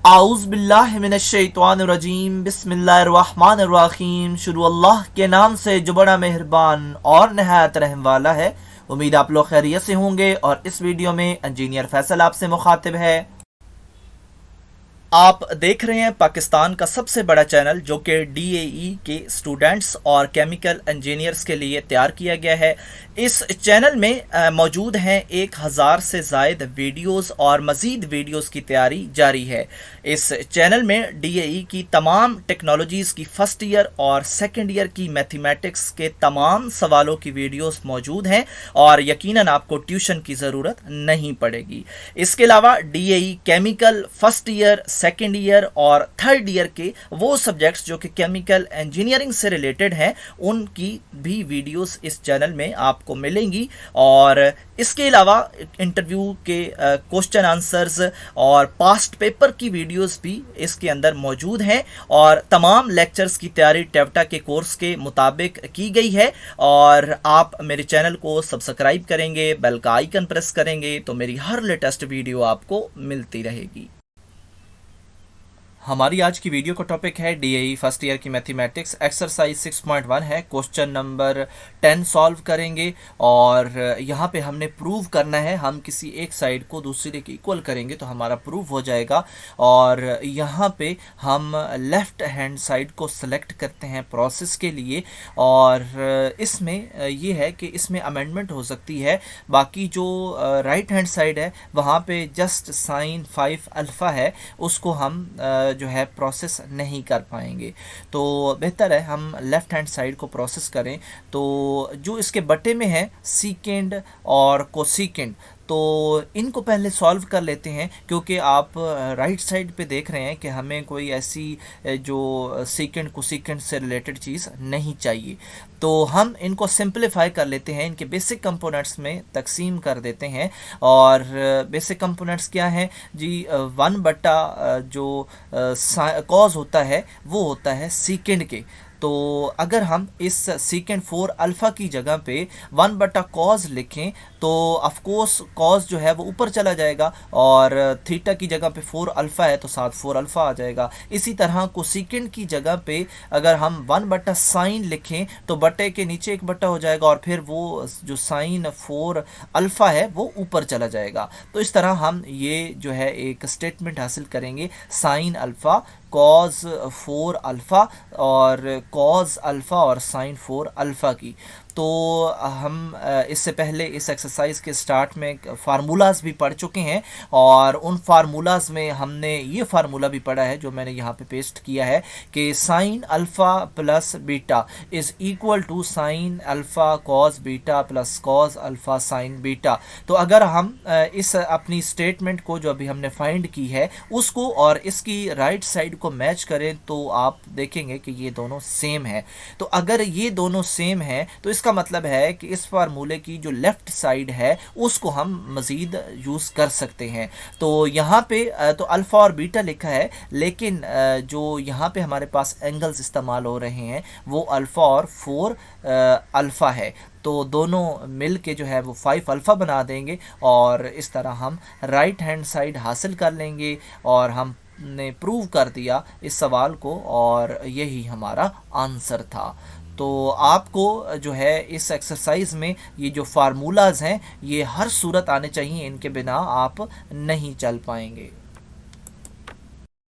आउज़ुबिल्लाहिमिनश्शैतानिर्रजीम बिस्मिल्लाहिर्रहमानिर्रहीम। शुरू अल्लाह के नाम से जो बड़ा मेहरबान और नहायत रहम वाला है। उम्मीद आप लोग खैरियत से होंगे और इस वीडियो में इंजीनियर फैसल आपसे मुखातिब है। आप देख रहे हैं पाकिस्तान का सबसे बड़ा चैनल जो कि डीएई के स्टूडेंट्स और केमिकल इंजीनियर्स के लिए तैयार किया गया है। इस चैनल में मौजूद हैं 1000 से ज़ायद वीडियोस और मज़ीद वीडियोस की तैयारी जारी है। इस चैनल में डीएई की तमाम टेक्नोलॉजीज़ की फ़र्स्ट ईयर और सेकेंड ईयर की मैथमेटिक्स के तमाम सवालों की वीडियोस मौजूद हैं और यकीनन आपको ट्यूशन की ज़रूरत नहीं पड़ेगी। इसके अलावा DAE chemical first year, second year और थर्ड ईयर के वो सब्जेक्ट्स जो कि केमिकल इंजीनियरिंग से रिलेटेड हैं उनकी भी वीडियोस इस चैनल में आपको मिलेंगी। और इसके अलावा इंटरव्यू के क्वेश्चन आंसर्स और पास्ट पेपर की वीडियोस भी इसके अंदर मौजूद हैं और तमाम लेक्चर्स की तैयारी टेवटा के कोर्स के मुताबिक की गई है। और आप मेरे चैनल को सब्सक्राइब करेंगे, बेल का आइकन प्रेस करेंगे तो मेरी हर लेटेस्ट वीडियो आपको मिलती रहेगी। हमारी आज की वीडियो का टॉपिक है डीएई फर्स्ट ईयर की मैथमेटिक्स एक्सरसाइज 6.1 है। क्वेश्चन नंबर 10 सॉल्व करेंगे और यहाँ पे हमने प्रूव करना है। हम किसी एक साइड को दूसरे के इक्वल करेंगे तो हमारा प्रूव हो जाएगा। और यहाँ पे हम लेफ़्ट हैंड साइड को सेलेक्ट करते हैं प्रोसेस के लिए। और इसमें ये है कि इसमें अमेंडमेंट हो सकती है। बाकी जो राइट हैंड साइड है वहाँ पे जस्ट साइन 5 अल्फ़ा है, उसको हम जो है प्रोसेस नहीं कर पाएंगे। तो बेहतर है हम लेफ़्ट हैंड साइड को प्रोसेस करें। तो जो इसके बटे में है सीकेंड और कोसीकेंड, तो इनको पहले सॉल्व कर लेते हैं क्योंकि आप राइट साइड पे देख रहे हैं कि हमें कोई ऐसी जो सीकेंड कोसीकेंड से रिलेटेड चीज़ नहीं चाहिए। तो हम इनको सिंपलीफाई कर लेते हैं, इनके बेसिक कंपोनेंट्स में तकसीम कर देते हैं। और बेसिक कंपोनेंट्स क्या हैं जी? 1/, जो कॉज होता है वो होता है सीकेंड के। तो अगर हम इस सीकेंड 4 अल्फ़ा की जगह पे 1/, कॉज लिखें तो ऑफकोर्स कॉज जो है वो ऊपर चला जाएगा और थीटा की जगह पे 4 अल्फ़ा है तो साथ 4 अल्फ़ा आ जाएगा। इसी तरह कोसेकेंड की जगह पे अगर हम 1/, साइन लिखें तो बटे के नीचे 1/, हो जाएगा और फिर वो जो साइन 4 अल्फ़ा है वो ऊपर चला जाएगा। तो इस तरह हम ये जो है एक स्टेटमेंट हासिल करेंगे, साइन अल्फ़ा कॉज 4 अल्फ़ा और कॉज अल्फ़ा और साइन 4 अल्फ़ा की। तो हम इससे पहले इस एक्सरसाइज के स्टार्ट में फार्मूलाज भी पढ़ चुके हैं और उन फार्मूलाज में हमने ये फार्मूला भी पढ़ा है जो मैंने यहाँ पे पेस्ट किया है कि sine alpha plus beta is equal to sine alpha cos beta plus cos alpha sine beta. तो अगर हम इस अपनी स्टेटमेंट को जो अभी हमने फाइंड की है उसको और इसकी राइट साइड को मैच करें तो आप देखेंगे कि ये दोनों सेम है। तो अगर ये दोनों सेम है तो इसका मतलब है कि इस फार्मूले की जो लेफ़्ट साइड है उसको हम मज़ीद यूज़ कर सकते हैं। तो यहाँ पे तो अल्फ़ा और बीटा लिखा है, लेकिन जो यहाँ पे हमारे पास एंगल्स इस्तेमाल हो रहे हैं वो अल्फ़ा और 4 अल्फ़ा है। तो दोनों मिल के जो है वो 5 अल्फ़ा बना देंगे और इस तरह हम राइट हैंड साइड हासिल कर लेंगे। और हमने प्रूव कर दिया इस सवाल को और यही हमारा आंसर था। तो आपको जो है इस एक्सरसाइज में ये जो फार्मूलाज हैं ये हर सूरत आने चाहिए, इनके बिना आप नहीं चल पाएंगे।